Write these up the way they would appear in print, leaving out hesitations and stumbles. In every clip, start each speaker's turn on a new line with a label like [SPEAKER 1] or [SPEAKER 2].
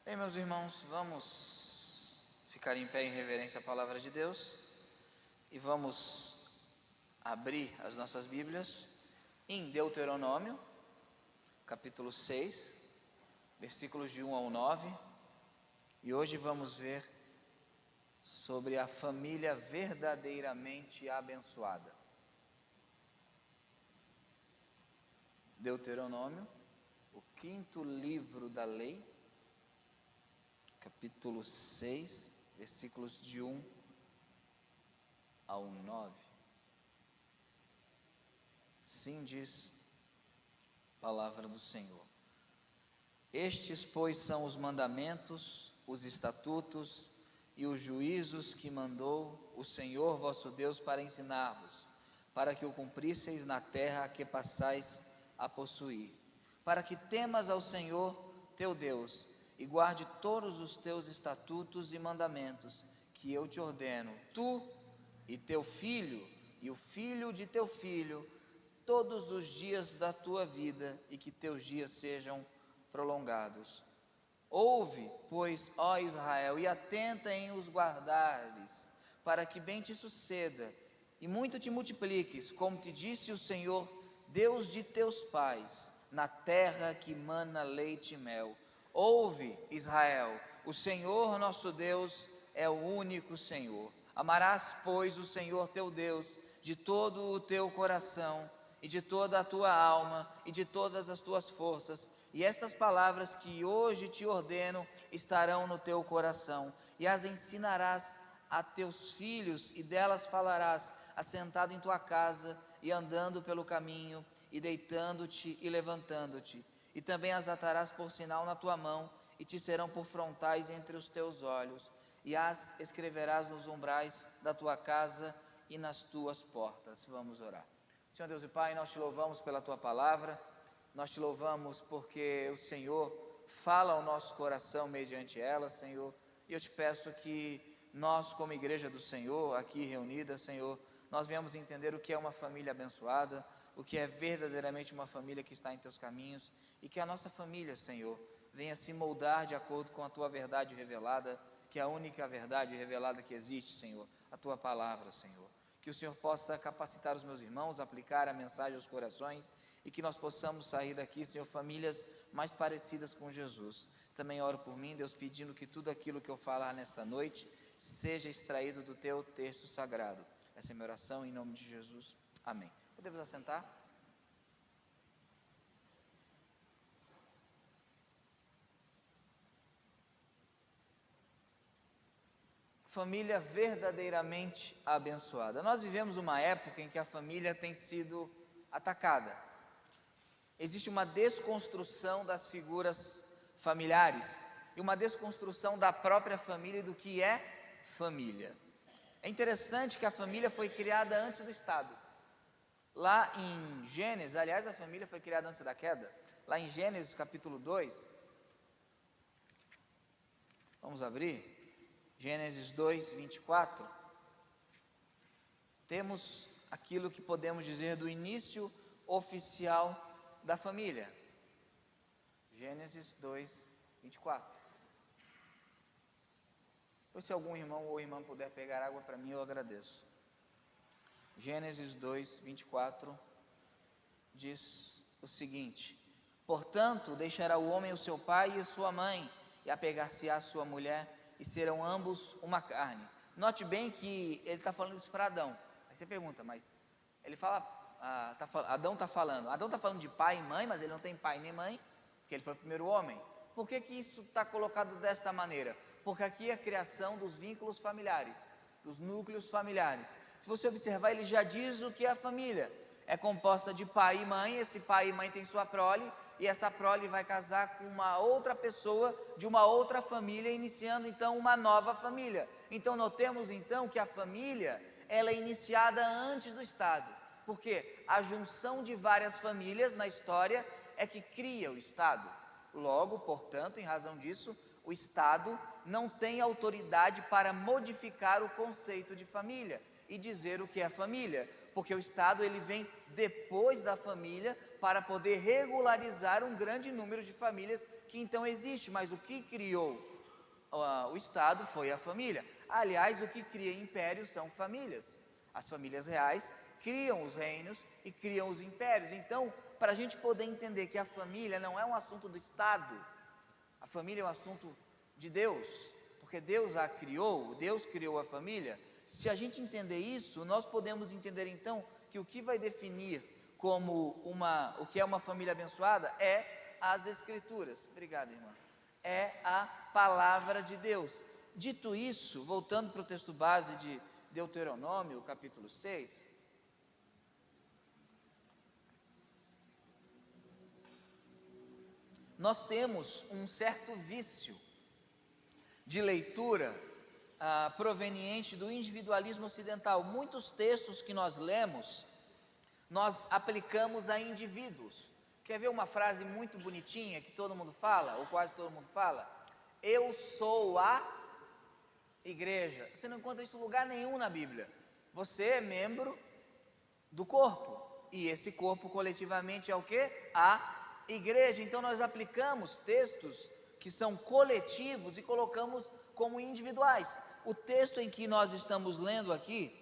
[SPEAKER 1] Bem, meus irmãos, vamos ficar em pé em reverência à palavra de Deus e vamos abrir as nossas Bíblias em Deuteronômio, capítulo 6, versículos de 1 ao 9, e hoje vamos ver sobre a família verdadeiramente abençoada. Deuteronômio, o quinto livro da lei, capítulo 6, versículos de 1 ao 9. Assim diz a palavra do Senhor. Estes, pois, são os mandamentos, os estatutos e os juízos que mandou o Senhor vosso Deus para ensinar-vos, para que o cumprisseis na terra a que passais a possuir, para que temas ao Senhor teu Deus e guarde todos os teus estatutos e mandamentos que eu te ordeno, tu e teu filho e o filho de teu filho, todos os dias da tua vida, e que teus dias sejam prolongados. Ouve, pois, ó Israel, e atenta em os guardares, para que bem te suceda e muito te multipliques, como te disse o Senhor, Deus de teus pais, na terra que mana leite e mel. Ouve, Israel, o Senhor nosso Deus é o único Senhor. Amarás, pois, o Senhor teu Deus de todo o teu coração e de toda a tua alma e de todas as tuas forças. E estas palavras que hoje te ordeno estarão no teu coração, e as ensinarás a teus filhos, e delas falarás assentado em tua casa e andando pelo caminho, e deitando-te e levantando-te. E também as atarás por sinal na tua mão, e te serão por frontais entre os teus olhos, e as escreverás nos umbrais da tua casa e nas tuas portas. Vamos orar. Senhor Deus e Pai, nós te louvamos pela tua palavra, nós te louvamos porque o Senhor fala ao nosso coração mediante ela, Senhor, e eu te peço que nós, como igreja do Senhor, aqui reunida, Senhor, nós venhamos entender o que é uma família abençoada, o que é verdadeiramente uma família que está em teus caminhos, e que a nossa família, Senhor, venha se moldar de acordo com a tua verdade revelada, que é a única verdade revelada que existe, Senhor, a tua palavra, Senhor. Que o Senhor possa capacitar os meus irmãos, aplicar a mensagem aos corações, e que nós possamos sair daqui, Senhor, famílias mais parecidas com Jesus. Também oro por mim, Deus, pedindo que tudo aquilo que eu falar nesta noite seja extraído do teu texto sagrado. Essa é a minha oração em nome de Jesus. Amém. Podemos assentar? Família verdadeiramente abençoada. Nós vivemos uma época em que a família tem sido atacada. Existe uma desconstrução das figuras familiares e uma desconstrução da própria família e do que é família. É interessante que a família foi criada antes do Estado. Lá em Gênesis, aliás, a família foi criada antes da queda. Lá em Gênesis capítulo 2, vamos abrir? Gênesis 2, 24, temos aquilo que podemos dizer do início oficial da família. Gênesis 2, 24. Pois se algum irmão ou irmã puder pegar água para mim, eu agradeço. Gênesis 2, 24, diz o seguinte: portanto, deixará o homem o seu pai e sua mãe, e apegar-se-á a sua mulher, e serão ambos uma carne. Note bem que ele está falando isso para Adão. Aí você pergunta, mas ele fala, Adão está falando de pai e mãe, mas ele não tem pai nem mãe, porque ele foi o primeiro homem. Por que isso está colocado desta maneira? Porque aqui é a criação dos vínculos familiares, dos núcleos familiares. Se você observar, ele já diz o que é a família. É composta de pai e mãe, esse pai e mãe tem sua prole, e essa prole vai casar com uma outra pessoa de uma outra família, iniciando então uma nova família. Então notemos então que a família, ela é iniciada antes do Estado, porque a junção de várias famílias na história é que cria o Estado. Logo, portanto, em razão disso, o Estado não tem autoridade para modificar o conceito de família e dizer o que é família, Porque o Estado ele vem depois da família para poder regularizar um grande número de famílias que então existe, mas o que criou o Estado foi a família. Aliás, o que cria impérios são famílias. As famílias reais criam os reinos e criam os impérios. Então, para a gente poder entender que a família não é um assunto do Estado, a família é um assunto de Deus, porque Deus a criou, Deus criou a família. Se a gente entender isso, nós podemos entender então que o que vai definir o que é uma família abençoada é as Escrituras. Obrigado, irmã. É a palavra de Deus. Dito isso, voltando para o texto base de Deuteronômio, capítulo 6, nós temos um certo vício de leitura proveniente do individualismo ocidental. Muitos textos que nós lemos, nós aplicamos a indivíduos. Quer ver uma frase muito bonitinha que todo mundo fala, ou quase todo mundo fala? Eu sou a igreja. Você não encontra isso em lugar nenhum na Bíblia. Você é membro do corpo, e esse corpo coletivamente é o quê? A igreja. Então nós aplicamos textos que são coletivos e colocamos como individuais. O texto em que nós estamos lendo aqui,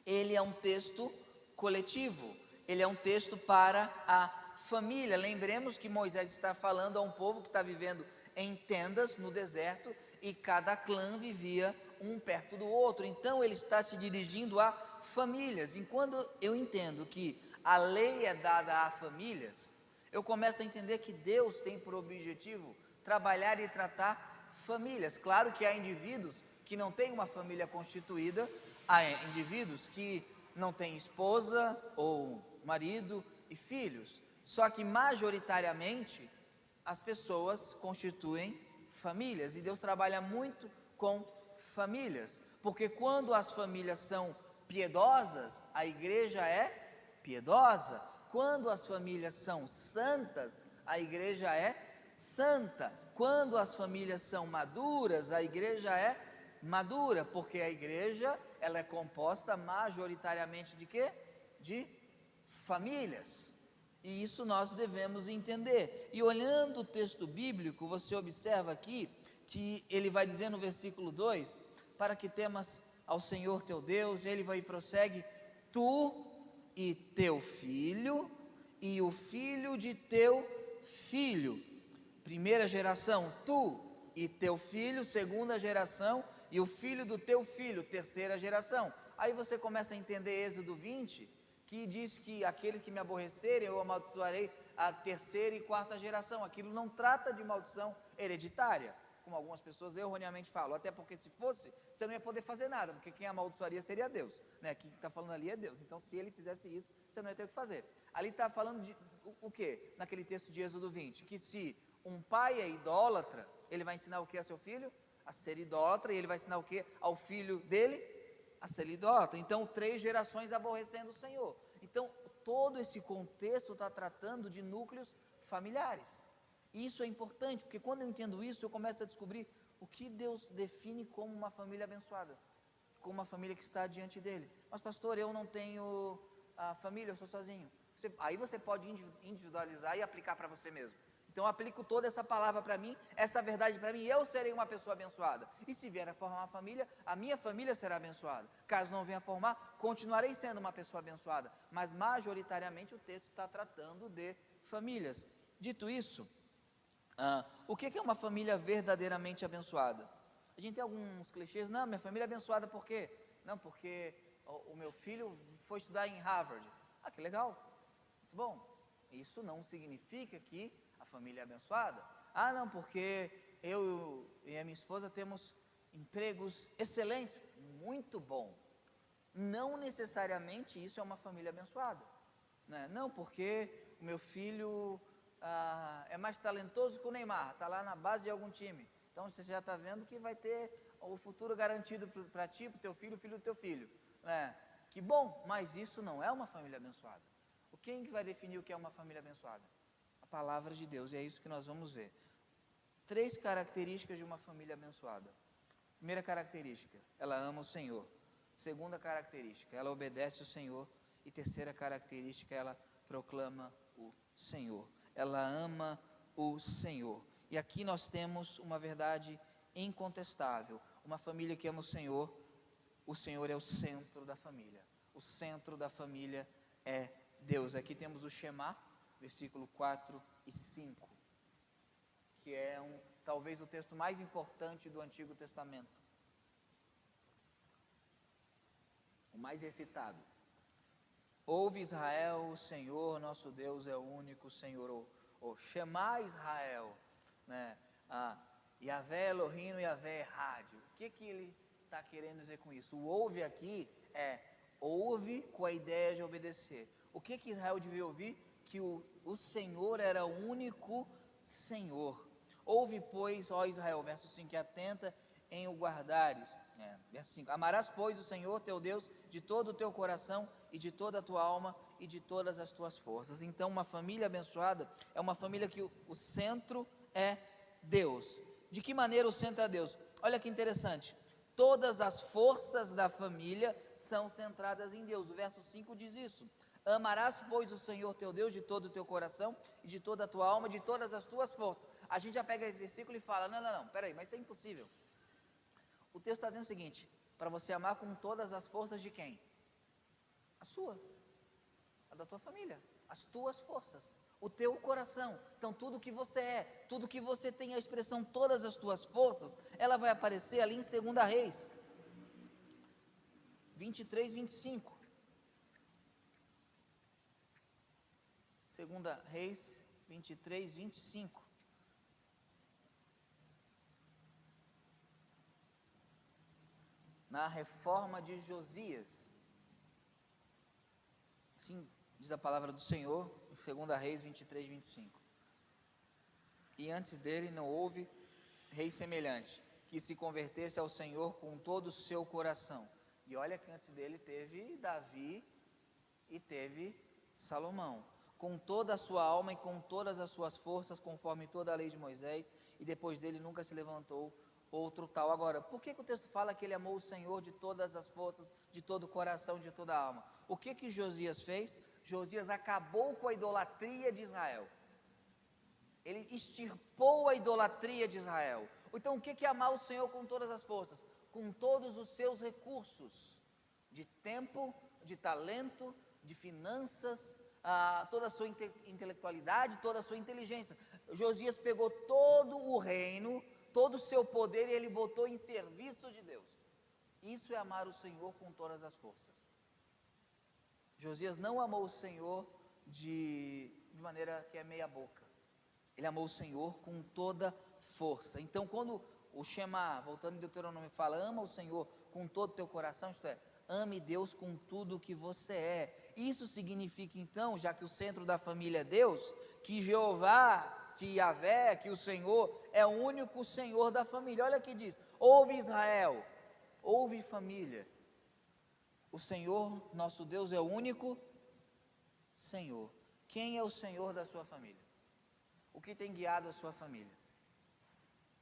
[SPEAKER 1] ele é um texto coletivo, ele é um texto para a família. Lembremos que Moisés está falando a um povo que está vivendo em tendas no deserto, e cada clã vivia um perto do outro. Então ele está se dirigindo a famílias. E quando eu entendo que a lei é dada a famílias, eu começo a entender que Deus tem por objetivo trabalhar e tratar famílias. Claro que há indivíduos que não têm uma família constituída, há indivíduos que não têm esposa ou marido e filhos, só que majoritariamente as pessoas constituem famílias, e Deus trabalha muito com famílias, porque quando as famílias são piedosas, a igreja é piedosa. Quando as famílias são santas, a igreja é santa. Quando as famílias são maduras, a igreja é madura, porque a igreja ela é composta majoritariamente de quê? De famílias. E isso nós devemos entender. E olhando o texto bíblico, você observa aqui que ele vai dizer no versículo 2: para que temas ao Senhor teu Deus. Ele vai e prossegue: tu e teu filho e o filho de teu filho. Primeira geração, tu e teu filho. Segunda geração, e o filho do teu filho. Terceira geração. Aí você começa a entender Êxodo 20, que diz que aqueles que me aborrecerem, eu amaldiçoarei a terceira e quarta geração. Aquilo não trata de maldição hereditária, como algumas pessoas erroneamente falam, até porque se fosse, você não ia poder fazer nada, porque quem amaldiçoaria seria Deus, né? Quem está falando ali é Deus. Então se ele fizesse isso, você não ia ter o que fazer. Ali está falando de o quê? Naquele texto de Êxodo 20, que se um pai é idólatra, ele vai ensinar o que a seu filho? A ser idólatra. E ele vai ensinar o que ao filho dele? A ser idólatra. Então 3 gerações aborrecendo o Senhor. Então todo esse contexto está tratando de núcleos familiares. Isso é importante, porque quando eu entendo isso, eu começo a descobrir o que Deus define como uma família abençoada, como uma família que está diante dele. Mas pastor, eu não tenho família, eu sou sozinho. Aí você pode individualizar e aplicar para você mesmo. Então eu aplico toda essa palavra para mim, essa verdade para mim, eu serei uma pessoa abençoada. E se vier a formar uma família, a minha família será abençoada. Caso não venha a formar, continuarei sendo uma pessoa abençoada. Mas majoritariamente o texto está tratando de famílias. Dito isso, o que é uma família verdadeiramente abençoada? A gente tem alguns clichês. Não, minha família é abençoada por quê? Não, porque o meu filho foi estudar em Harvard. Ah, que legal, muito bom. Isso não significa que a família é abençoada. Ah, não, porque eu e a minha esposa temos empregos excelentes. Muito bom. Não necessariamente isso é uma família abençoada, né? Não, porque o meu filho é mais talentoso que o Neymar, está lá na base de algum time. Então você já está vendo que vai ter o futuro garantido para ti, para o teu filho, o filho do teu filho, né? Que bom, mas isso não é uma família abençoada. Quem que vai definir o que é uma família abençoada? A palavra de Deus, e é isso que nós vamos ver. 3 características de uma família abençoada. Primeira característica, ela ama o Senhor. Segunda característica, ela obedece o Senhor. E terceira característica, ela proclama o Senhor. Ela ama o Senhor. E aqui nós temos uma verdade incontestável. Uma família que ama o Senhor é o centro da família. O centro da família é Deus. Aqui temos o Shema, versículo 4 e 5, que é talvez o texto mais importante do Antigo Testamento, o mais recitado. Ouve Israel, o Senhor nosso Deus é o único Senhor. O Shema Israel, né? Yahvé Elohim, Yahvé Errad. O que ele está querendo dizer com isso? O ouve aqui ouve com a ideia de obedecer. O que Israel devia ouvir? Que o Senhor era o único Senhor. Ouve, pois, ó Israel, verso 5, atenta em o guardares. Verso 5, amarás, pois, o Senhor teu Deus de todo o teu coração e de toda a tua alma e de todas as tuas forças. Então, uma família abençoada é uma família que o centro é Deus. De que maneira o centro é Deus? Olha que interessante, todas as forças da família são centradas em Deus. O verso 5 diz isso: amarás, pois, o Senhor teu Deus de todo o teu coração e de toda a tua alma e de todas as tuas forças. A gente já pega esse versículo e fala, não, peraí, mas isso é impossível. O texto está dizendo o seguinte: para você amar com todas as forças de quem? A sua, a da tua família, as tuas forças, o teu coração. Então tudo que você é, tudo que você tem a expressão, todas as tuas forças, ela vai aparecer ali em 2 Reis 23, 25. 2 Reis 23, 25. Na reforma de Josias. Assim diz a palavra do Senhor, em 2 Reis 23, 25. E antes dele não houve rei semelhante, que se convertesse ao Senhor com todo o seu coração. E olha que antes dele teve Davi e teve Salomão, com toda a sua alma e com todas as suas forças, conforme toda a lei de Moisés, e depois dele nunca se levantou outro tal. Agora, por que o texto fala que ele amou o Senhor de todas as forças, de todo o coração, de toda a alma? O que Josias fez? Josias acabou com a idolatria de Israel. Ele extirpou a idolatria de Israel. Então, o que é amar o Senhor com todas as forças? Com todos os seus recursos, de tempo, de talento, de finanças, toda a sua intelectualidade, toda a sua inteligência. Josias pegou todo o reino, todo o seu poder, e ele botou em serviço de Deus. Isso é amar o Senhor com todas as forças. Josias não amou o Senhor de maneira que é meia boca. Ele amou o Senhor com toda força. Então, quando o Shema, voltando em Deuteronômio, fala, ama o Senhor com todo o teu coração, isto é, ame Deus com tudo o que você é. Isso significa, então, já que o centro da família é Deus, que Jeová, que Yahvé, que o Senhor é o único Senhor da família. Olha aqui diz, ouve Israel, ouve família. O Senhor, nosso Deus, é o único Senhor. Quem é o Senhor da sua família? O que tem guiado a sua família?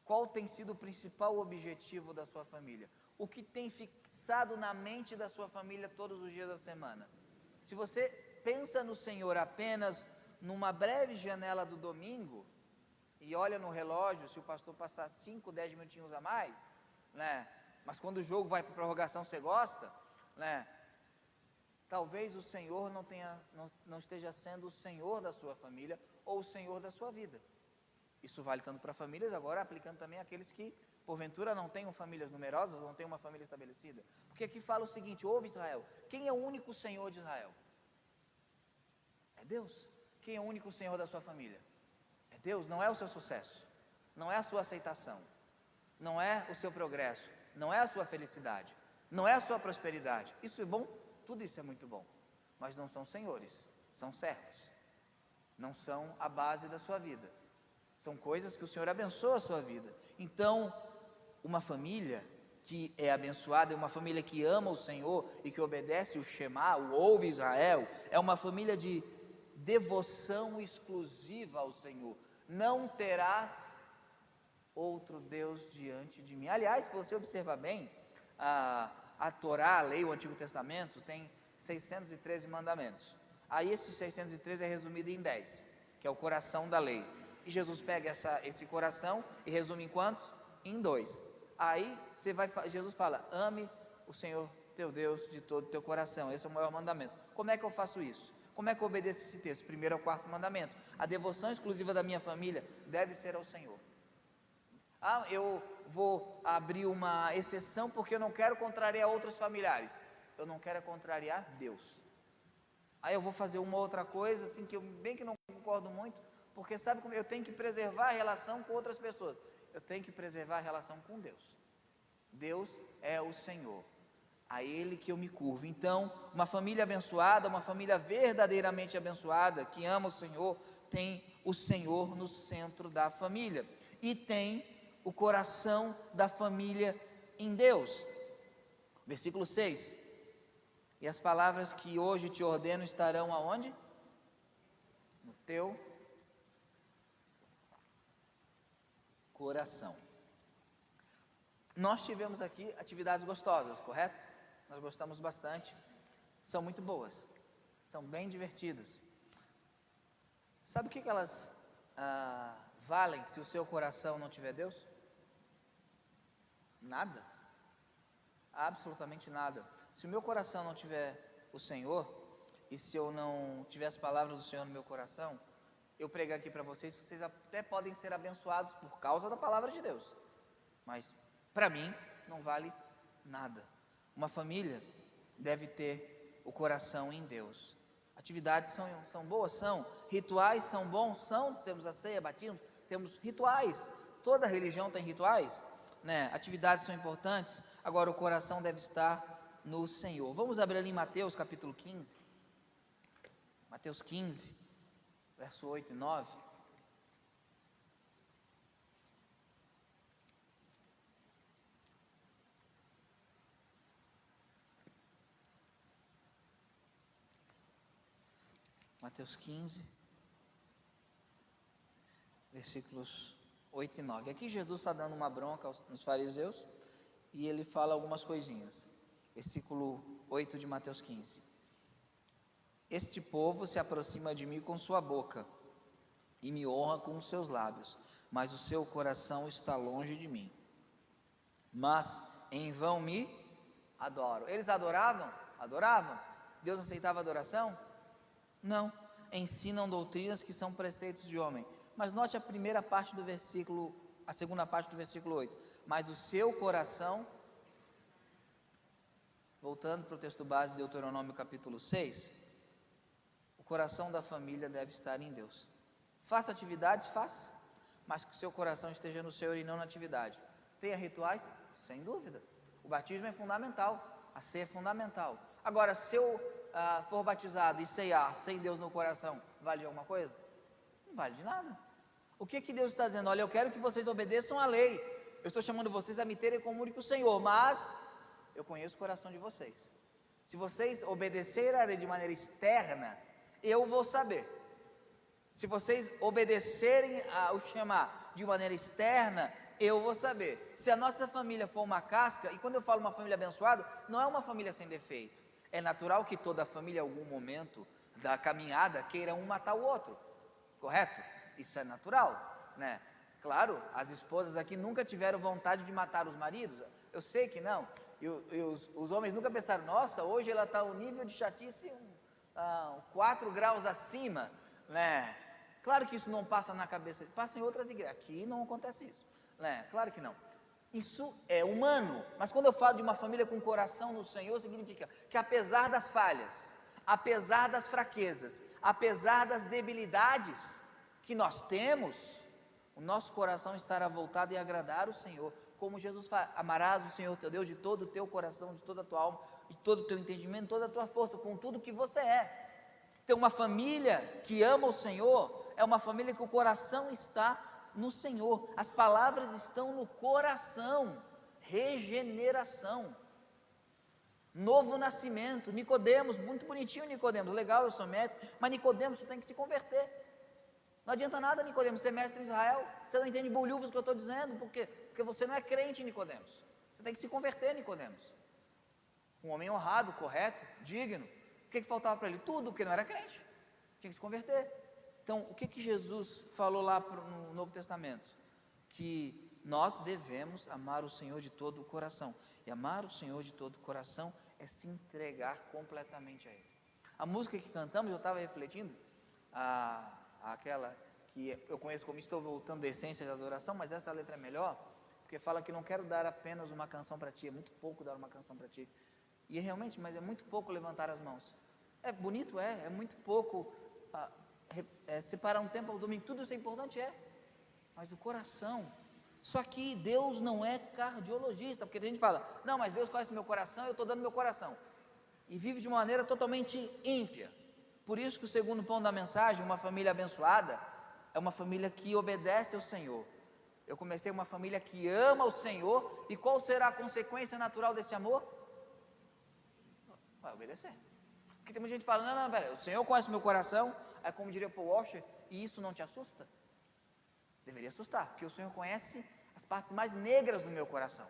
[SPEAKER 1] Qual tem sido o principal objetivo da sua família? O que tem fixado na mente da sua família todos os dias da semana? Se você pensa no Senhor apenas numa breve janela do domingo, e olha no relógio, se o pastor passar 5, 10 minutinhos a mais, né? Mas quando o jogo vai para prorrogação você gosta, né? Talvez o Senhor não esteja sendo o Senhor da sua família ou o Senhor da sua vida. Isso vale tanto para famílias, agora aplicando também àqueles que porventura não tenham famílias numerosas, não tenham uma família estabelecida. Porque aqui fala o seguinte, ouve Israel, quem é o único Senhor de Israel? É Deus. Quem é o único Senhor da sua família? É Deus, não é o seu sucesso, não é a sua aceitação, não é o seu progresso, não é a sua felicidade, não é a sua prosperidade. Isso é bom? Tudo isso é muito bom, mas não são senhores, são servos, não são a base da sua vida, são coisas que o Senhor abençoa a sua vida. Então, uma família que é abençoada, é uma família que ama o Senhor e que obedece o Shema, o ouve Israel, é uma família de devoção exclusiva ao Senhor. Não terás outro Deus diante de mim. Aliás, se você observar bem, a Torá, a lei, o Antigo Testamento, tem 613 mandamentos. Aí esses 613 é resumido em 10, que é o coração da lei. E Jesus pega esse coração e resume em quantos? Em 2. Aí Jesus fala: ame o Senhor teu Deus de todo o teu coração. Esse é o maior mandamento. Como é que eu faço isso? Como é que eu obedeço esse texto? Primeiro é o 4º mandamento: a devoção exclusiva da minha família deve ser ao Senhor. Eu vou abrir uma exceção porque eu não quero contrariar outros familiares. Eu não quero contrariar Deus. Aí eu vou fazer uma outra coisa assim que eu bem que não concordo muito, porque sabe como eu tenho que preservar a relação com outras pessoas? Eu tenho que preservar a relação com Deus. Deus é o Senhor, a Ele que eu me curvo. Então, uma família abençoada, uma família verdadeiramente abençoada, que ama o Senhor, tem o Senhor no centro da família e tem o coração da família em Deus. Versículo 6: e as palavras que hoje te ordeno estarão aonde? No teu coração. Nós tivemos aqui atividades gostosas, correto? Nós gostamos bastante, são muito boas, são bem divertidas. Sabe o que elas valem se o seu coração não tiver Deus? Nada, absolutamente nada. Se o meu coração não tiver o Senhor, e se eu não tiver as palavras do Senhor no meu coração, eu pregar aqui para vocês até podem ser abençoados por causa da palavra de Deus, mas para mim não vale nada. Uma família deve ter o coração em Deus. Atividades são boas, são. Rituais são bons, são. Temos a ceia, batismo, temos rituais. Toda religião tem rituais, né? Atividades são importantes. Agora o coração deve estar no Senhor. Vamos abrir ali em Mateus capítulo 15. Mateus 15, verso 8 e 9. Mateus 15, versículos 8 e 9. Aqui Jesus está dando uma bronca nos fariseus e ele fala algumas coisinhas. Versículo 8 de Mateus 15: este povo se aproxima de mim com sua boca e me honra com os seus lábios, mas o seu coração está longe de mim. Mas em vão me adoram. Eles adoravam? Adoravam. Deus aceitava a adoração? Não. Ensinam doutrinas que são preceitos de homem. Mas note a segunda parte do versículo 8. Mas o seu coração, voltando para o texto base de Deuteronômio capítulo 6, o coração da família deve estar em Deus. Faça atividades, faça, mas que o seu coração esteja no Senhor e não na atividade. Tenha rituais? Sem dúvida. O batismo é fundamental, a ceia é fundamental. Agora, se eu for batizado e ceiar sem Deus no coração, vale de alguma coisa? Não vale de nada. O que Deus está dizendo? Olha, eu quero que vocês obedeçam a lei. Eu estou chamando vocês a me terem como único Senhor, mas eu conheço o coração de vocês. Se vocês obedecerem a lei de maneira externa, eu vou saber. Se vocês obedecerem ao chamar de maneira externa, eu vou saber. Se a nossa família for uma casca, e quando eu falo uma família abençoada, não é uma família sem defeito. É natural que toda família, em algum momento da caminhada, queira um matar o outro, correto? Isso é natural, né? Claro, as esposas aqui nunca tiveram vontade de matar os maridos, eu sei que não. E os homens nunca pensaram, nossa, hoje ela está um nível de chatice 4 graus acima, né? Claro que isso não passa na cabeça, passa em outras igrejas, aqui não acontece isso, né? Claro que não. Isso é humano, mas quando eu falo de uma família com coração no Senhor, significa que apesar das falhas, apesar das fraquezas, apesar das debilidades que nós temos, o nosso coração estará voltado em agradar o Senhor, como Jesus fala: amarás o Senhor teu Deus de todo o teu coração, de toda a tua alma, de todo o teu entendimento, de toda a tua força, com tudo que você é. Então uma família que ama o Senhor, é uma família que o coração está no Senhor, as palavras estão no coração. Regeneração, novo nascimento. Nicodemos, muito bonitinho Nicodemos, legal, eu sou mestre, mas Nicodemos, tu tem que se converter. Não adianta nada, Nicodemos, ser mestre em Israel, você não entende bolhufas que eu estou dizendo, por quê? Porque você não é crente, Nicodemos. Você tem que se converter, Nicodemos. Um homem honrado, correto, digno, O que faltava para ele? Tudo, porque não era crente, tinha que se converter. Então, o que Jesus falou lá no Novo Testamento? Que nós devemos amar o Senhor de todo o coração, e amar o Senhor de todo o coração é se entregar completamente a Ele. A música que cantamos, eu estava refletindo, aquela que eu conheço como Estou Voltando da Essência da Adoração, mas essa letra é melhor, porque fala que não quero dar apenas uma canção para Ti, é muito pouco dar uma canção para Ti, e realmente, mas é muito pouco levantar as mãos, é bonito, é muito pouco, separar um tempo ao domingo, tudo isso é importante, mas o coração, só que Deus não é cardiologista, porque a gente fala, não, mas Deus conhece meu coração, eu estou dando meu coração, e vive de uma maneira totalmente ímpia. Por isso que o segundo ponto da mensagem, uma família abençoada, é uma família que obedece ao Senhor. Eu comecei uma família que ama o Senhor, e qual será a consequência natural desse amor? Vai obedecer. Porque tem muita gente que fala, não, pera, o Senhor conhece meu coração, é como diria Paul Washer, e isso não te assusta? Deveria assustar, porque o Senhor conhece as partes mais negras do meu coração.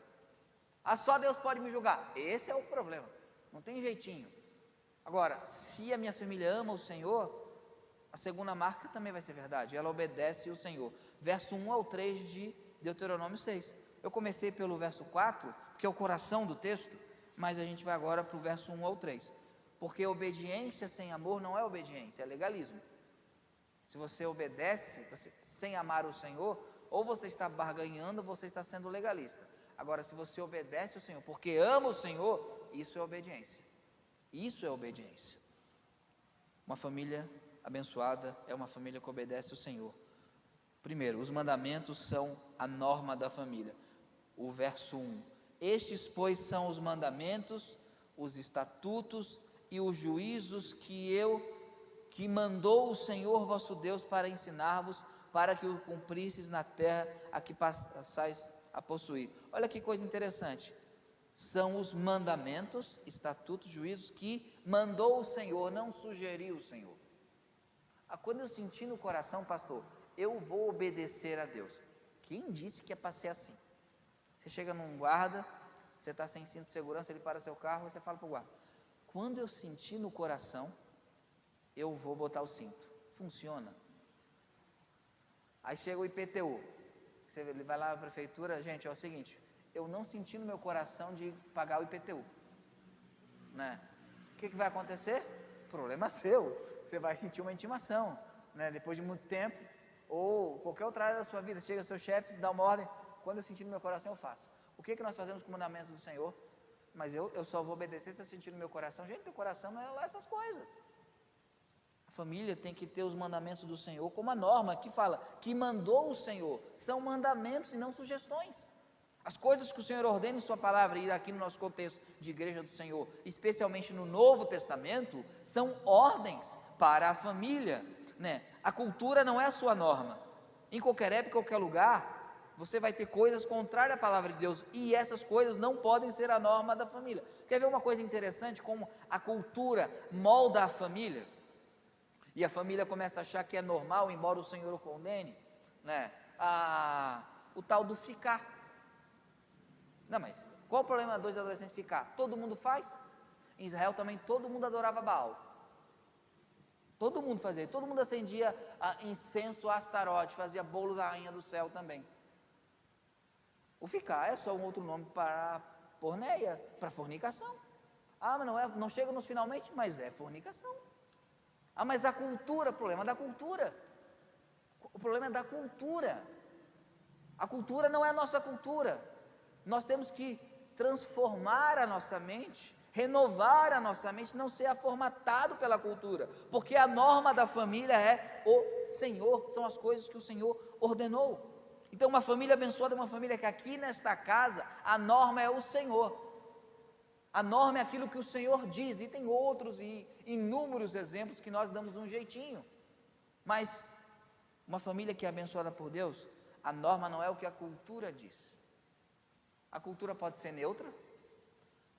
[SPEAKER 1] Só Deus pode me julgar. Esse é o problema, não tem jeitinho. Agora, se a minha família ama o Senhor, a segunda marca também vai ser verdade, ela obedece o Senhor. Verso 1 ao 3 de Deuteronômio 6. Eu comecei pelo verso 4, que é o coração do texto, mas a gente vai agora para o verso 1 ao 3. Porque obediência sem amor não é obediência, é legalismo. Se você obedece sem amar o Senhor, ou você está barganhando, ou você está sendo legalista. Agora, se você obedece o Senhor, porque ama o Senhor, isso é obediência. Isso é obediência. Uma família abençoada é uma família que obedece o Senhor. Primeiro, os mandamentos são a norma da família. O verso 1. Estes, pois, são os mandamentos, os estatutos e os juízos que mandou o Senhor vosso Deus para ensinar-vos, para que o cumprisseis na terra a que passais a possuir. Olha que coisa interessante. São os mandamentos, estatutos, juízos que mandou o Senhor, não sugeriu o Senhor. Quando eu senti no coração, pastor, eu vou obedecer a Deus. Quem disse que é para ser assim? Você chega num guarda, você está sem cinto de segurança, ele para seu carro, você fala para o guarda, quando eu senti no coração, eu vou botar o cinto. Funciona. Aí chega o IPTU, ele vai lá na prefeitura, gente, é o seguinte, eu não senti no meu coração de pagar o IPTU, né? O que vai acontecer? Problema seu, você vai sentir uma intimação, né? Depois de muito tempo, ou qualquer outra área da sua vida, chega seu chefe, dá uma ordem, quando eu sentir no meu coração eu faço. O que nós fazemos com os mandamentos do Senhor? Mas eu só vou obedecer se eu sentir no meu coração. Gente, teu coração não é lá essas coisas. A família tem que ter os mandamentos do Senhor como a norma, que fala, que mandou o Senhor, são mandamentos e não sugestões. As coisas que o Senhor ordena em sua palavra, e aqui no nosso contexto de igreja do Senhor, especialmente no Novo Testamento, são ordens para a família, né? A cultura não é a sua norma. Em qualquer época, em qualquer lugar, você vai ter coisas contrárias à palavra de Deus, e essas coisas não podem ser a norma da família. Quer ver uma coisa interessante, como a cultura molda a família? E a família começa a achar que é normal, embora o Senhor o condene, né? O tal do ficar. Não, mas qual o problema de dois adolescentes ficar? Todo mundo faz? Em Israel também todo mundo adorava Baal. Todo mundo fazia, todo mundo acendia incenso a Astarote, fazia bolos à rainha do céu também. O ficar é só um outro nome para porneia, para fornicação. Mas não chega nos finalmente, mas é fornicação. Mas a cultura, o problema da cultura. O problema é da cultura. A cultura não é a nossa cultura. Nós temos que transformar a nossa mente, renovar a nossa mente, não ser aformatado pela cultura, porque a norma da família é o Senhor, são as coisas que o Senhor ordenou. Então uma família abençoada é uma família que aqui nesta casa, a norma é o Senhor, a norma é aquilo que o Senhor diz, e tem outros e inúmeros exemplos que nós damos um jeitinho, mas uma família que é abençoada por Deus, a norma não é o que a cultura diz. A cultura pode ser neutra,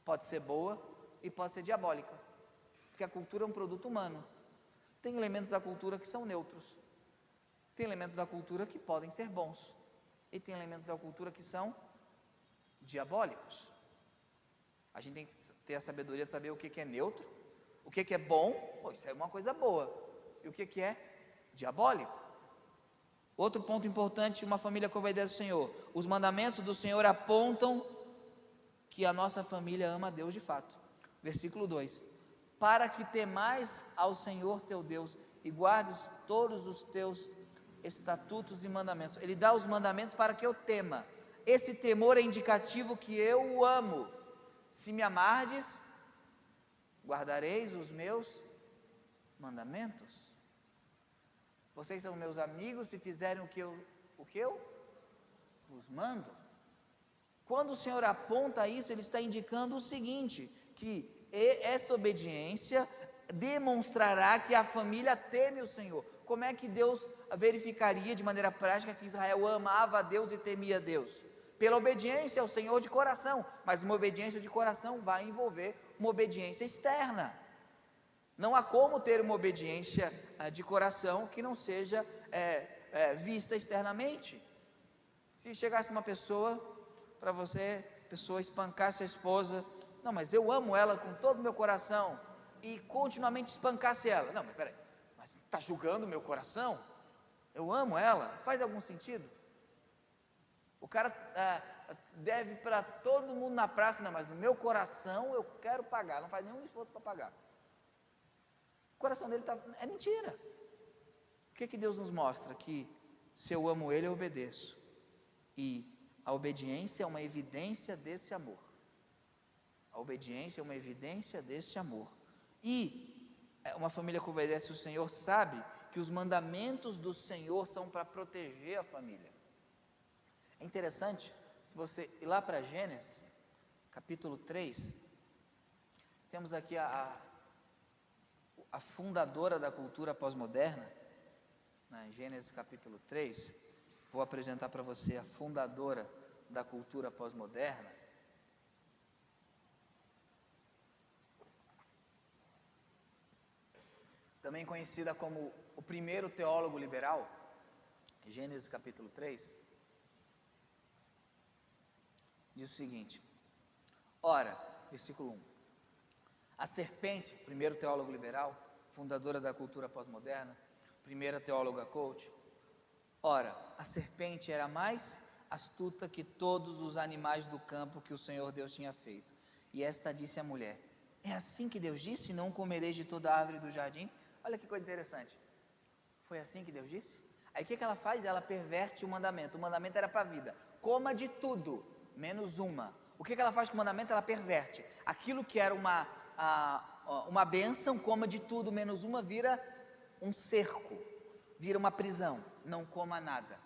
[SPEAKER 1] pode ser boa e pode ser diabólica, porque a cultura é um produto humano. Tem elementos da cultura que são neutros, tem elementos da cultura que podem ser bons, e tem elementos da cultura que são diabólicos. A gente tem que ter a sabedoria de saber o que é neutro, O que é bom? Pô, isso é uma coisa boa. E o que é diabólico? Outro ponto importante, uma família que obedece ao Senhor. Os mandamentos do Senhor apontam que a nossa família ama a Deus de fato. Versículo 2: para que temais ao Senhor teu Deus e guardes todos os teus estatutos e mandamentos. Ele dá os mandamentos para que eu tema. Esse temor é indicativo que eu o amo. Se me amardes, guardareis os meus mandamentos. Vocês são meus amigos se fizerem o que eu vos mando. Quando o Senhor aponta isso, Ele está indicando o seguinte, que essa obediência demonstrará que a família teme o Senhor. Como é que Deus verificaria de maneira prática que Israel amava a Deus e temia a Deus? Pela obediência ao Senhor de coração, mas uma obediência de coração vai envolver uma obediência externa. Não há como ter uma obediência de coração que não seja vista externamente. Se chegasse uma pessoa para você, a pessoa espancasse a esposa, não, mas eu amo ela com todo o meu coração, e continuamente espancasse ela, não, mas peraí, mas está julgando o meu coração? Eu amo ela, faz algum sentido? O cara deve para todo mundo na praça, não, mas no meu coração eu quero pagar, não faz nenhum esforço para pagar. O coração dele é mentira. O que Deus nos mostra? Que se eu amo Ele, eu obedeço, e a obediência é uma evidência desse amor. A obediência é uma evidência desse amor. E uma família que obedece ao Senhor sabe que os mandamentos do Senhor são para proteger a família. É interessante, se você ir lá para Gênesis, capítulo 3, temos aqui a fundadora da cultura pós-moderna, Gênesis capítulo 3, vou apresentar para você a fundadora da cultura pós-moderna. Também conhecida como o primeiro teólogo liberal, Gênesis capítulo 3, diz o seguinte: ora, versículo 1, a serpente, primeiro teólogo liberal, fundadora da cultura pós-moderna, primeira teóloga coach, ora, a serpente era mais astuta que todos os animais do campo que o Senhor Deus tinha feito, e esta disse à mulher: é assim que Deus disse, não comereis de toda árvore do jardim? Olha que coisa interessante, foi assim que Deus disse? Aí o que ela faz? Ela perverte o mandamento era para a vida, coma de tudo, menos uma. O que ela faz com o mandamento? Ela perverte, aquilo que era uma bênção, coma de tudo, menos uma, vira um cerco, vira uma prisão, não coma nada.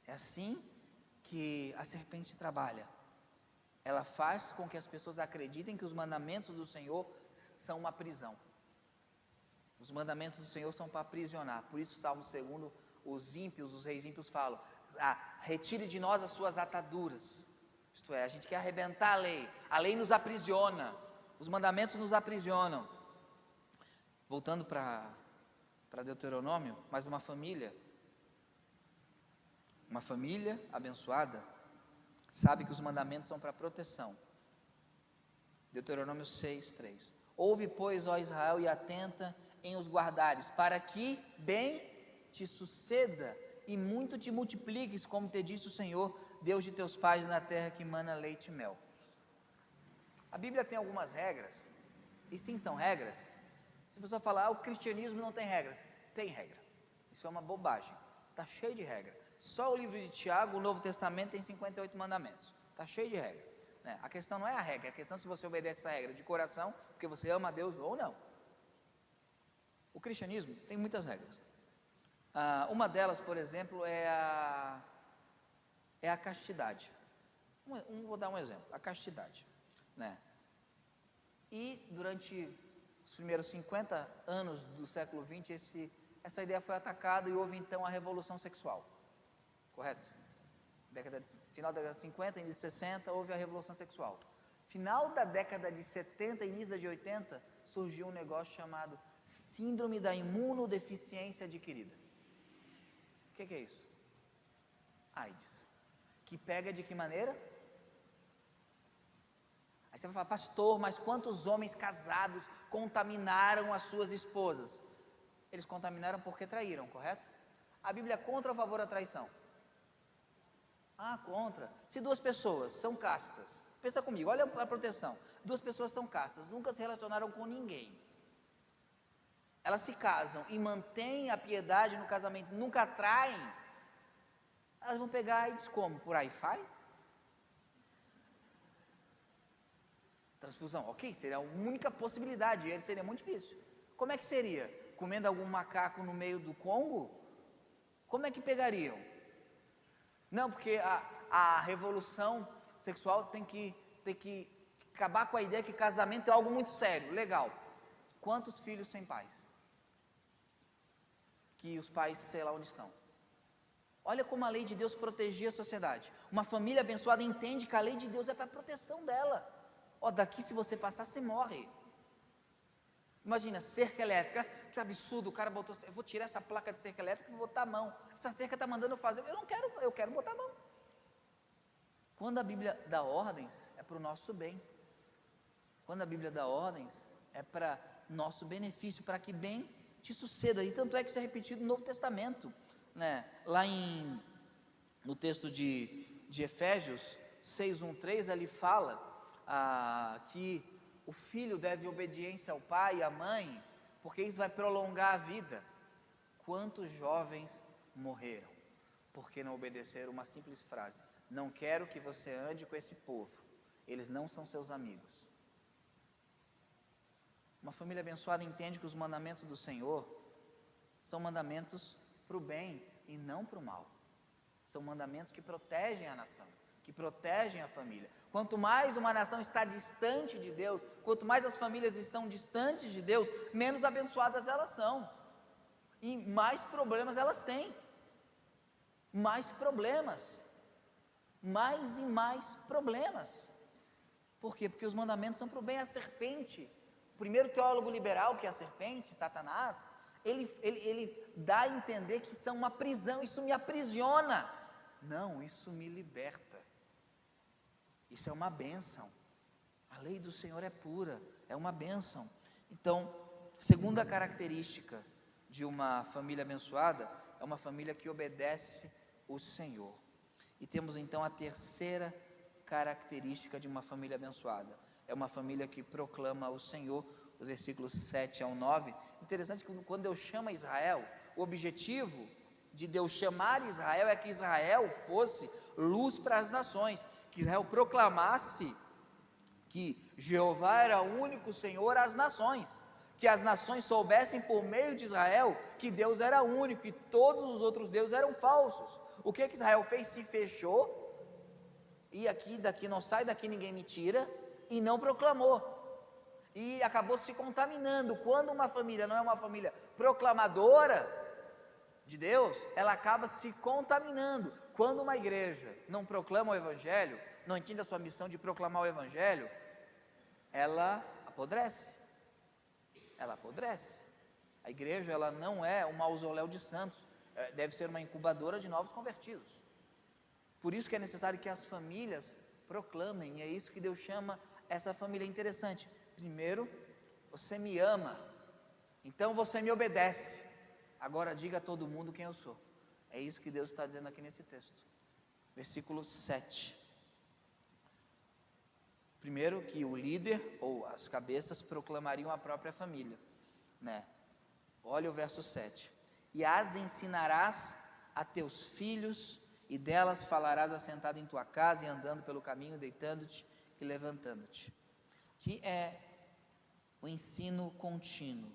[SPEAKER 1] É assim que a serpente trabalha, ela faz com que as pessoas acreditem que os mandamentos do Senhor são uma prisão. Os mandamentos do Senhor são para aprisionar. Por isso, Salmo 2, os ímpios, os reis ímpios falam: retire de nós as suas ataduras. Isto é, a gente quer arrebentar a lei nos aprisiona, os mandamentos nos aprisionam. Voltando para Deuteronômio, mais uma família abençoada, sabe que os mandamentos são para proteção. Deuteronômio 6:3, ouve, pois, ó Israel, e atenta em os guardares, para que bem te suceda e muito te multipliques, como te disse o Senhor, Deus de teus pais, na terra que mana leite e mel. A Bíblia tem algumas regras, e sim, são regras. Se a pessoa falar, o cristianismo não tem regras, tem regra. Isso é uma bobagem, está cheio de regra. Só o livro de Tiago, o Novo Testamento, tem 58 mandamentos, está cheio de regra, né? A questão não é a regra, a questão é se você obedece essa regra de coração, porque você ama a Deus ou não. O cristianismo tem muitas regras. Uma delas, por exemplo, é a castidade. Vou dar um exemplo, a castidade, né? E durante os primeiros 50 anos do século XX, essa ideia foi atacada, e houve então a revolução sexual, correto? Final da década de 50, início de 60, houve a revolução sexual. Final da década de 70, início de 80, surgiu um negócio chamado síndrome da imunodeficiência adquirida. O que é isso? AIDS. Que pega de que maneira? Aí você vai falar, pastor, mas quantos homens casados contaminaram as suas esposas? Eles contaminaram porque traíram, correto? A Bíblia é contra ou a favor da traição? Ah, contra. Se duas pessoas são castas, pensa comigo, olha a proteção. Duas pessoas são castas, nunca se relacionaram com ninguém. Elas se casam e mantêm a piedade no casamento, nunca traem. Elas vão pegar e diz como? Por Wi-Fi? Transfusão, ok, seria a única possibilidade, e seria muito difícil. Como é que seria? Comendo algum macaco no meio do Congo? Como é que pegariam? Não, porque a revolução sexual tem que acabar com a ideia que casamento é algo muito sério, legal. Quantos filhos sem pais? Que os pais, sei lá onde estão. Olha como a lei de Deus protegia a sociedade. Uma família abençoada entende que a lei de Deus é para a proteção dela. Ó, daqui se você passar, você morre. Imagina, cerca elétrica, que absurdo, o cara botou, eu vou tirar essa placa de cerca elétrica e vou botar a mão. Essa cerca está mandando eu fazer, eu não quero, eu quero botar a mão. Quando a Bíblia dá ordens, é para o nosso bem. Quando a Bíblia dá ordens, é para nosso benefício, para que bem te suceda. E tanto é que isso é repetido no Novo Testamento, né? Lá no texto de Efésios 6:1-3, ali fala que o filho deve obediência ao pai e à mãe, porque isso vai prolongar a vida. Quantos jovens morreram porque não obedeceram uma simples frase: não quero que você ande com esse povo, eles não são seus amigos. Uma família abençoada entende que os mandamentos do Senhor são mandamentos para o bem e não para o mal. São mandamentos que protegem a nação, que protegem a família. Quanto mais uma nação está distante de Deus, quanto mais as famílias estão distantes de Deus, menos abençoadas elas são, e mais problemas elas têm. Mais problemas, mais e mais problemas. Por quê? Porque os mandamentos são para o bem. A serpente, o primeiro teólogo liberal, que é a serpente, Satanás, ele dá a entender que são uma prisão, isso me aprisiona. Não, isso me liberta. Isso é uma bênção. A lei do Senhor é pura, é uma bênção. Então, segunda característica de uma família abençoada é uma família que obedece o Senhor. E temos então a terceira característica de uma família abençoada. É uma família que proclama o Senhor, do versículos 7-9. Interessante que quando Deus chama Israel, o objetivo de Deus chamar Israel é que Israel fosse luz para as nações, que Israel proclamasse que Jeová era o único Senhor às nações, que as nações soubessem por meio de Israel que Deus era único e todos os outros deuses eram falsos. O que Israel fez? Se fechou, e daqui não sai, daqui ninguém me tira, e não proclamou, e acabou se contaminando. Quando uma família não é uma família proclamadora de Deus, ela acaba se contaminando. Quando uma igreja não proclama o Evangelho, não entende a sua missão de proclamar o Evangelho, ela apodrece. Ela apodrece. A igreja, ela não é um mausoléu de santos, deve ser uma incubadora de novos convertidos. Por isso que é necessário que as famílias proclamem, e é isso que Deus chama essa família. Interessante. Primeiro, você me ama, então você me obedece. Agora diga a todo mundo quem eu sou. É isso que Deus está dizendo aqui nesse texto. Versículo 7. Primeiro, que o líder ou as cabeças proclamariam a própria família, né? Olha o verso 7. E as ensinarás a teus filhos, e delas falarás assentado em tua casa e andando pelo caminho, deitando-te e levantando-te. Que é o ensino contínuo.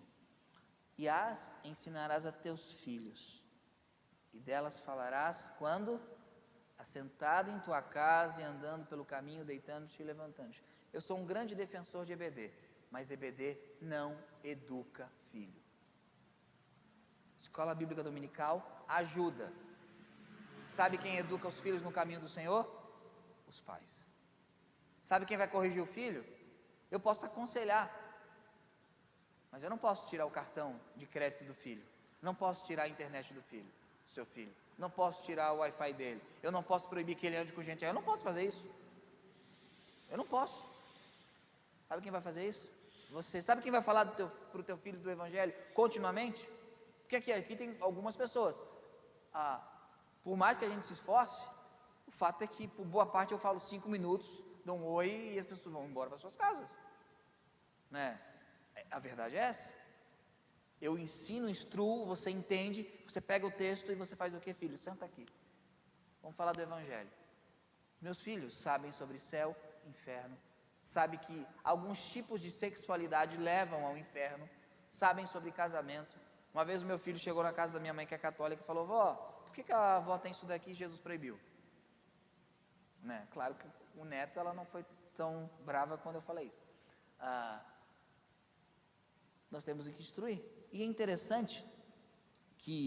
[SPEAKER 1] E as ensinarás a teus filhos, e delas falarás quando? Assentado em tua casa e andando pelo caminho, deitando-te e levantando-te. Eu sou um grande defensor de EBD, mas EBD não educa filho. Escola Bíblica Dominical ajuda. Sabe quem educa os filhos no caminho do Senhor? Os pais. Sabe quem vai corrigir o filho? Eu posso aconselhar, mas eu não posso tirar o cartão de crédito do filho, não posso tirar a internet do filho, do seu filho, não posso tirar o Wi-Fi dele, eu não posso proibir que ele ande com gente, eu não posso fazer isso, eu não posso. Sabe quem vai fazer isso? Você. Sabe quem vai falar para o teu filho do Evangelho continuamente? Porque aqui tem algumas pessoas. Por mais que a gente se esforce, o fato é que por boa parte eu falo 5 minutos, dou um oi e as pessoas vão embora para suas casas, né? A verdade é essa. Eu ensino, instruo, você entende, você pega o texto e você faz o que, filho? Senta aqui, vamos falar do Evangelho. Meus filhos sabem sobre céu, inferno, sabem que alguns tipos de sexualidade levam ao inferno, sabem sobre casamento. Uma vez o meu filho chegou na casa da minha mãe, que é católica, e falou: vó, por que a avó tem isso daqui e Jesus proibiu? Né? Claro que o neto, ela não foi tão brava quando eu falei isso. Nós temos que instruir. E é interessante que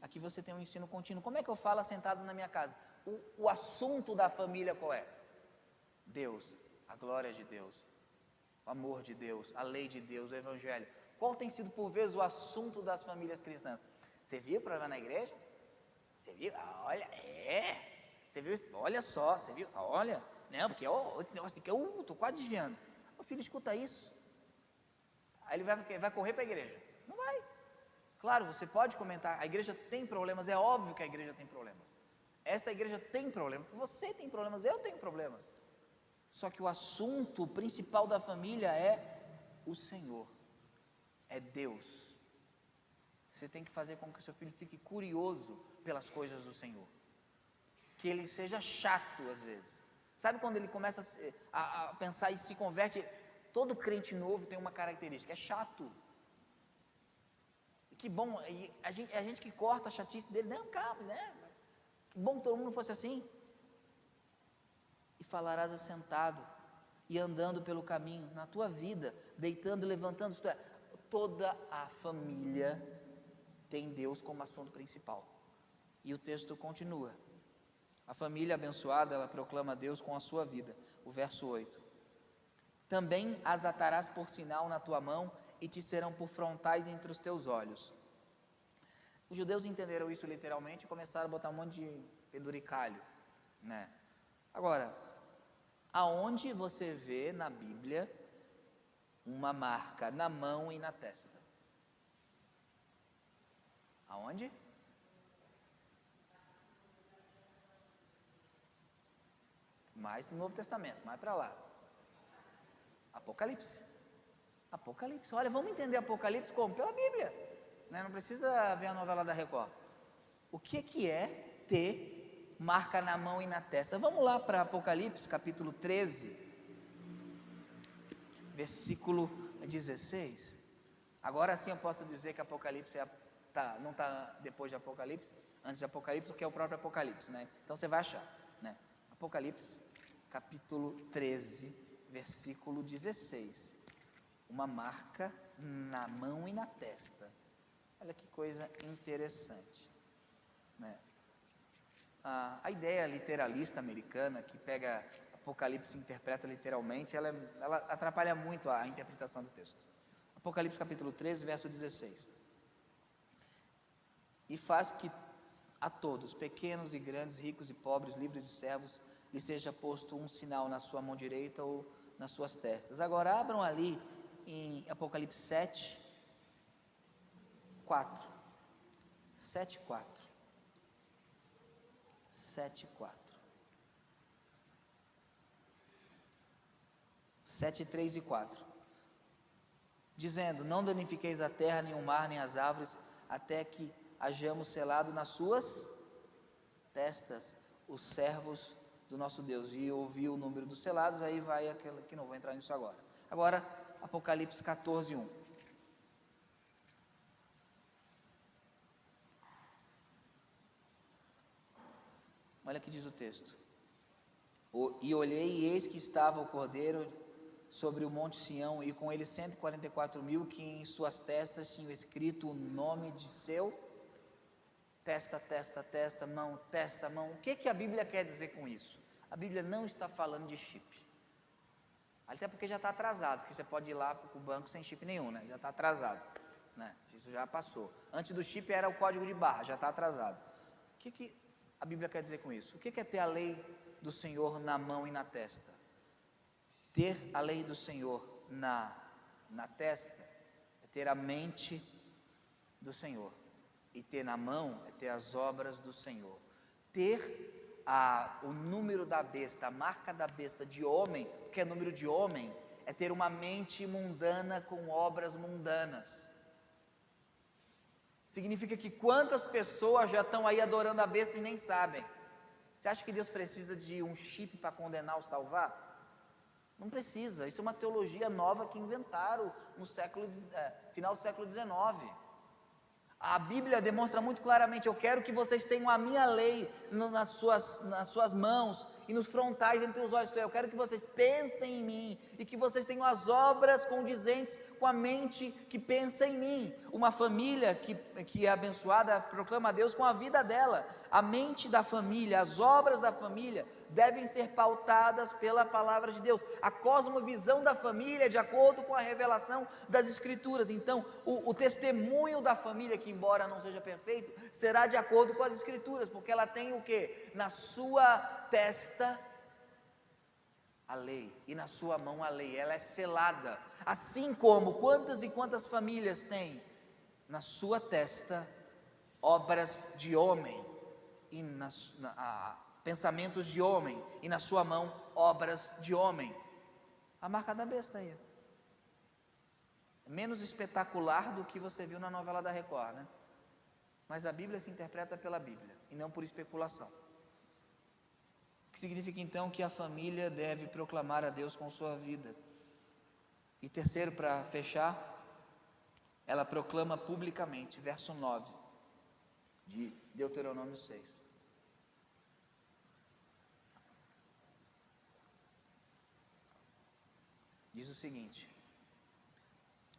[SPEAKER 1] aqui você tem um ensino contínuo. Como é que eu falo sentado na minha casa? O assunto da família qual é? Deus, a glória de Deus, o amor de Deus, a lei de Deus, o Evangelho. Qual tem sido por vezes o assunto das famílias cristãs? Você viu para lá na igreja? Você viu? Olha, você viu? Olha só, você viu? Olha, não, porque esse negócio aqui, eu estou quase desviando. O filho escuta isso, aí ele vai correr para a igreja. Não vai. Claro, você pode comentar, a igreja tem problemas, é óbvio que a igreja tem problemas. Esta igreja tem problemas, você tem problemas, eu tenho problemas. Só que o assunto principal da família é o Senhor, é Deus. Você tem que fazer com que o seu filho fique curioso pelas coisas do Senhor, que ele seja chato às vezes. Sabe quando ele começa a pensar e se converte? Todo crente novo tem uma característica, é chato. Que bom, a gente que corta a chatice dele, não, calma, né? Que bom que todo mundo fosse assim. E falarás assentado e andando pelo caminho, na tua vida, deitando e levantando. Toda a família tem Deus como assunto principal. E o texto continua. A família abençoada, ela proclama Deus com a sua vida. O verso 8. Também as atarás por sinal na tua mão e te serão por frontais entre os teus olhos. Os judeus entenderam isso literalmente e começaram a botar um monte de penduricalho, né? Agora, aonde você vê na Bíblia uma marca na mão e na testa? Aonde? Mais no Novo Testamento, mais para lá. Apocalipse. Olha, vamos entender Apocalipse como? Pela Bíblia, né? Não precisa ver a novela da Record. O que é ter marca na mão e na testa? Vamos lá para Apocalipse, capítulo 13, versículo 16. Agora sim eu posso dizer que Apocalipse não está depois de Apocalipse, antes de Apocalipse, porque é o próprio Apocalipse, né? Então você vai achar, né? Apocalipse, capítulo 13, versículo 16. Uma marca na mão e na testa. Olha que coisa interessante, né? A ideia literalista americana, que pega Apocalipse e interpreta literalmente, ela atrapalha muito a interpretação do texto. Apocalipse capítulo 13, verso 16. E faz que a todos, pequenos e grandes, ricos e pobres, livres e servos, lhe seja posto um sinal na sua mão direita ou nas suas testas. Agora abram ali em Apocalipse 7, 4. 7, 4. 7, 4. 7, 3 e 4. Dizendo: não danifiqueis a terra, nem o mar, nem as árvores, até que hajamos selado nas suas testas os servos do nosso Deus. E ouvi o número dos selados, aí vai aquela que não vou entrar nisso agora. Agora, Apocalipse 14, 1. Olha o que diz o texto. E olhei, e eis que estava o Cordeiro sobre o monte Sião, e com ele 144.000, que em suas testas tinham escrito o nome de seu testa, mão, testa, mão. O que a Bíblia quer dizer com isso? A Bíblia não está falando de chip. Até porque já está atrasado, porque você pode ir lá para o banco sem chip nenhum, né? Já está atrasado, né? Isso já passou. Antes do chip era o código de barra, já está atrasado. O que a Bíblia quer dizer com isso? O que é ter a lei do Senhor na mão e na testa? Ter a lei do Senhor na testa é ter a mente do Senhor, e ter na mão é ter as obras do Senhor. Ter o número da besta, a marca da besta de homem, que é número de homem, é ter uma mente mundana com obras mundanas. Significa que quantas pessoas já estão aí adorando a besta e nem sabem. Você acha que Deus precisa de um chip para condenar ou salvar? Não precisa. Isso é uma teologia nova que inventaram no final do século XIX. A Bíblia demonstra muito claramente: eu quero que vocês tenham a minha lei nas suas mãos e nos frontais entre os olhos. Eu quero que vocês pensem em mim e que vocês tenham as obras condizentes com a mente que pensa em mim. Uma família que é abençoada proclama a Deus com a vida dela. A mente da família, as obras da família devem ser pautadas pela palavra de Deus. A cosmovisão da família é de acordo com a revelação das Escrituras. Então, o testemunho da família, que embora não seja perfeito, será de acordo com as Escrituras, porque ela tem o quê? Na sua testa a lei, e na sua mão a lei, ela é selada. Assim como quantas e quantas famílias têm na sua testa obras de homem, e pensamentos de homem, e na sua mão obras de homem. A marca da besta aí. É menos espetacular do que você viu na novela da Record, né? Mas a Bíblia se interpreta pela Bíblia e não por especulação. O que significa então que a família deve proclamar a Deus com sua vida. E terceiro, para fechar, ela proclama publicamente, verso 9 de Deuteronômio 6. Diz o seguinte: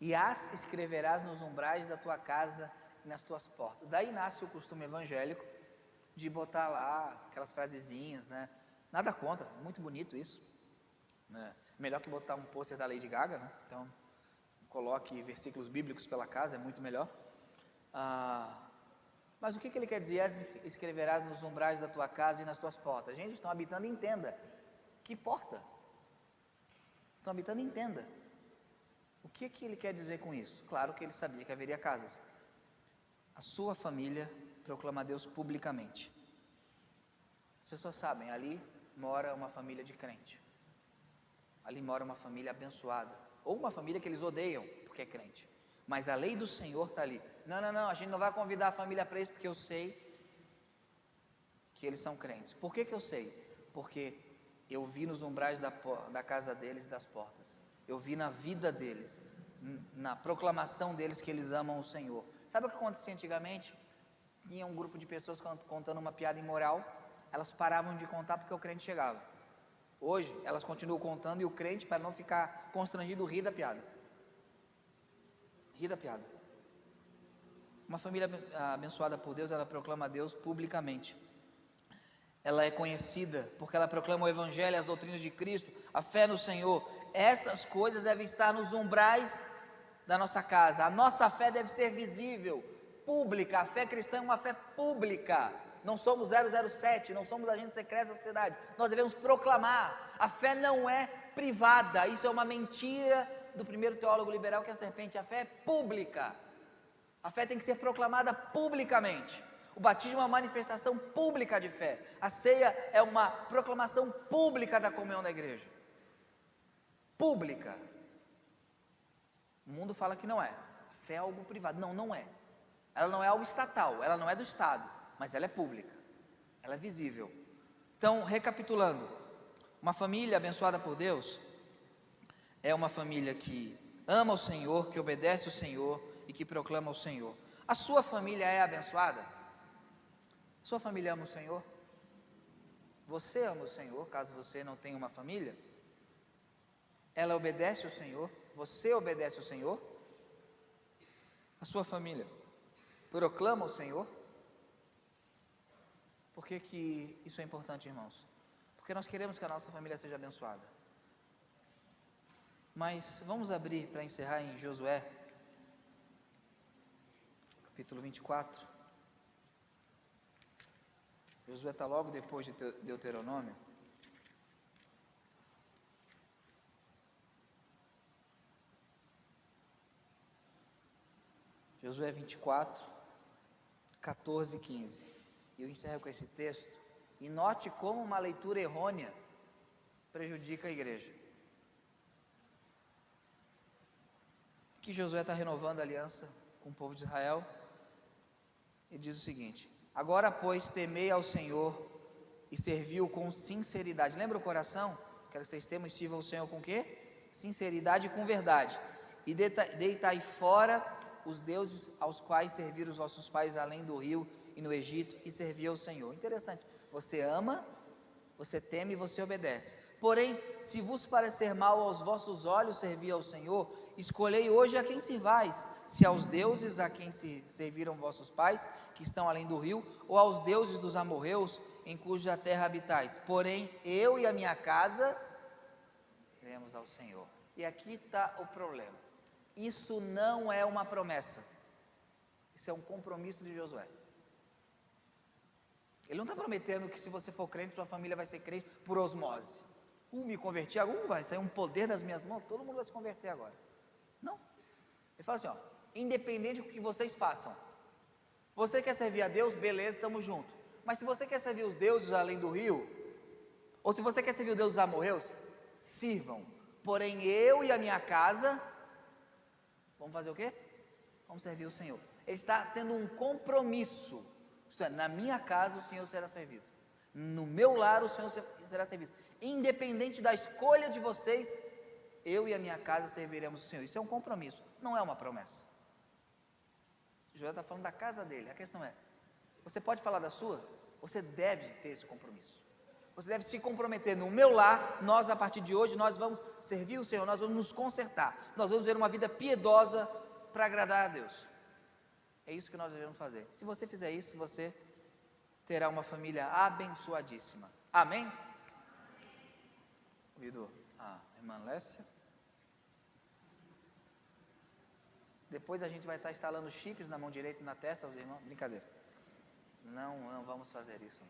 [SPEAKER 1] e as escreverás nos umbrais da tua casa e nas tuas portas. Daí nasce o costume evangélico de botar lá aquelas frasezinhas, né? Nada contra, muito bonito isso, né? Melhor que botar um pôster da Lady Gaga, né? Então, coloque versículos bíblicos pela casa, é muito melhor. Mas o que ele quer dizer? As escreverás nos umbrais da tua casa e nas tuas portas. Gente, estão habitando em tenda. Que porta? Estão habitando em tenda. O que ele quer dizer com isso? Claro que ele sabia que haveria casas. A sua família proclama a Deus publicamente. As pessoas sabem, ali mora uma família de crente. Ali mora uma família abençoada. Ou uma família que eles odeiam porque é crente. Mas a lei do Senhor está ali. Não, a gente não vai convidar a família para isso, porque eu sei que eles são crentes. Por que eu sei? Porque eu vi nos umbrais da casa deles e das portas. Eu vi na vida deles, na proclamação deles, que eles amam o Senhor. Sabe o que acontecia antigamente? Tinha um grupo de pessoas contando uma piada imoral, elas paravam de contar porque o crente chegava. Hoje, elas continuam contando e o crente, para não ficar constrangido, ri da piada. Ri da piada. Uma família abençoada por Deus, ela proclama a Deus publicamente. Ela é conhecida porque ela proclama o Evangelho, as doutrinas de Cristo, a fé no Senhor. Essas coisas devem estar nos umbrais da nossa casa. A nossa fé deve ser visível, pública. A fé cristã é uma fé pública. Não somos 007, não somos agentes secretos da sociedade. Nós devemos proclamar. A fé não é privada. Isso é uma mentira do primeiro teólogo liberal, que é a serpente. A fé é pública. A fé tem que ser proclamada publicamente. O batismo é uma manifestação pública de fé. A ceia é uma proclamação pública da comunhão da igreja. Pública. O mundo fala que não é. A fé é algo privado. Não é. Ela não é algo estatal, ela não é do Estado, mas ela é pública. Ela é visível. Então, recapitulando, uma família abençoada por Deus é uma família que ama o Senhor, que obedece o Senhor e que proclama o Senhor. A sua família é abençoada? Sua família ama o Senhor? Você ama o Senhor, caso você não tenha uma família? Ela obedece ao Senhor? Você obedece ao Senhor? A sua família proclama o Senhor? Por que isso é importante, irmãos? Porque nós queremos que a nossa família seja abençoada. Mas vamos abrir para encerrar em Josué, capítulo 24. Josué está logo depois de Deuteronômio. Josué 24, 14 e 15. E eu encerro com esse texto. E note como uma leitura errônea prejudica a igreja. Que Josué está renovando a aliança com o povo de Israel. E diz o seguinte: agora, pois, temei ao Senhor e serviu com sinceridade. Lembra o coração? Quero que vocês temam e sirvam o Senhor com o quê? Sinceridade e com verdade. E deitai fora os deuses aos quais serviram os vossos pais além do rio e no Egito, e serviu ao Senhor. Interessante. Você ama, você teme e você obedece. Porém, se vos parecer mal aos vossos olhos servir ao Senhor, escolhei hoje a quem servais, se aos deuses a quem se serviram vossos pais, que estão além do rio, ou aos deuses dos amorreus, em cuja terra habitais. Porém, eu e a minha casa iremos ao Senhor. E aqui está o problema. Isso não é uma promessa. Isso é um compromisso de Josué. Ele não está prometendo que se você for crente, sua família vai ser crente por osmose. Me converti, vai sair um poder das minhas mãos, todo mundo vai se converter agora. Não. Ele fala assim, ó, independente do que vocês façam. Você quer servir a Deus? Beleza, estamos juntos. Mas se você quer servir os deuses além do rio, ou se você quer servir os deuses amorreus, sirvam. Porém, eu e a minha casa, vamos fazer o quê? Vamos servir o Senhor. Ele está tendo um compromisso. Isto é, na minha casa o Senhor será servido. No meu lar o Senhor será servido. Independente da escolha de vocês, eu e a minha casa serviremos o Senhor. Isso é um compromisso, não é uma promessa. Josué está falando da casa dele. A questão é, você pode falar da sua? Você deve ter esse compromisso. Você deve se comprometer. No meu lar, nós a partir de hoje, nós vamos servir o Senhor, nós vamos nos consertar. Nós vamos ter uma vida piedosa para agradar a Deus. É isso que nós devemos fazer. Se você fizer isso, você terá uma família abençoadíssima. Amém? Ouvido a irmã Lécia. Depois a gente vai estar instalando chips na mão direita e na testa, os irmãos. Brincadeira. Não vamos fazer isso.